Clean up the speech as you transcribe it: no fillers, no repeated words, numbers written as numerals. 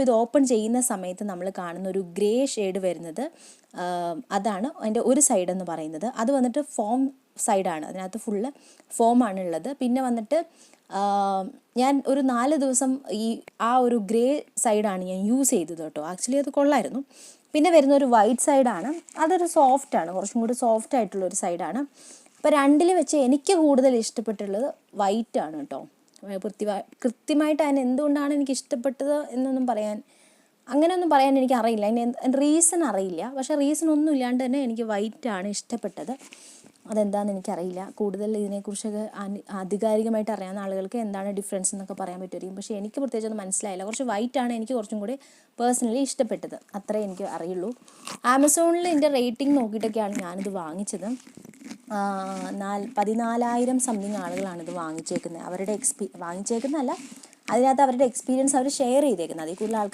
ഇത് ഓപ്പൺ ചെയ്യുന്ന സമയത്ത് നമ്മൾ കാണുന്ന ഒരു ഗ്രേ ഷെയ്ഡ് വരുന്നത്, അതാണ് അതിൻ്റെ ഒരു സൈഡ് എന്ന് പറയുന്നത്. അത് വന്നിട്ട് ഫോം സൈഡാണ്, അതിനകത്ത് ഫുള്ള് ഫോമാണ് ഉള്ളത്. പിന്നെ വന്നിട്ട് ഞാൻ ഒരു 4 ദിവസം ആ ഒരു ഗ്രേ സൈഡാണ് ഞാൻ യൂസ് ചെയ്തത് കേട്ടോ. ആക്ച്വലി അത് കൊള്ളായിരുന്നു. പിന്നെ വരുന്ന ഒരു വൈറ്റ് സൈഡാണ്, അതൊരു സോഫ്റ്റാണ്, കുറച്ചും കൂടി സോഫ്റ്റ് ആയിട്ടുള്ളൊരു സൈഡാണ്. അപ്പോൾ രണ്ടിൽ വെച്ച് എനിക്ക് കൂടുതൽ ഇഷ്ടപ്പെട്ടുള്ളത് വൈറ്റാണ് കേട്ടോ. കൃത്യമായിട്ട് അതിന് എന്തുകൊണ്ടാണ് എനിക്ക് ഇഷ്ടപ്പെട്ടത് എന്നൊന്നും അങ്ങനെയൊന്നും പറയാൻ എനിക്ക് അറിയില്ല, അതിന് റീസൺ അറിയില്ല. പക്ഷേ റീസൺ ഒന്നും ഇല്ലാണ്ട് തന്നെ എനിക്ക് വൈറ്റാണ് ഇഷ്ടപ്പെട്ടത്. അതെന്താണെന്ന് എനിക്കറിയില്ല. കൂടുതൽ ഇതിനെക്കുറിച്ചൊക്കെ ആധികാരികമായിട്ട് അറിയാവുന്ന ആളുകൾക്ക് എന്താണ് ഡിഫറൻസ് എന്നൊക്കെ പറയാൻ പറ്റുമായിരിക്കും. പക്ഷേ എനിക്ക് പ്രത്യേകിച്ചൊന്നും മനസ്സിലായില്ല. കുറച്ച് വൈറ്റാണ് എനിക്ക് കുറച്ചും കൂടി പേഴ്സണലി ഇഷ്ടപ്പെട്ടത്, അത്രേ എനിക്ക് അറിയുള്ളൂ. ആമസോണിൽ എൻ്റെ റേറ്റിംഗ് നോക്കിയിട്ടൊക്കെയാണ് ഞാനിത് വാങ്ങിച്ചത്. 14,000 സംതിങ് ആളുകളാണിത് വാങ്ങിച്ചേക്കുന്നത്. വാങ്ങിച്ചേക്കുന്നതല്ല, അതിനകത്ത് അവരുടെ എക്സ്പീരിയൻസ് അവർ ഷെയർ ചെയ്തേക്കുന്നത്. അതിൽ കൂടുതൽ ആൾക്കാർ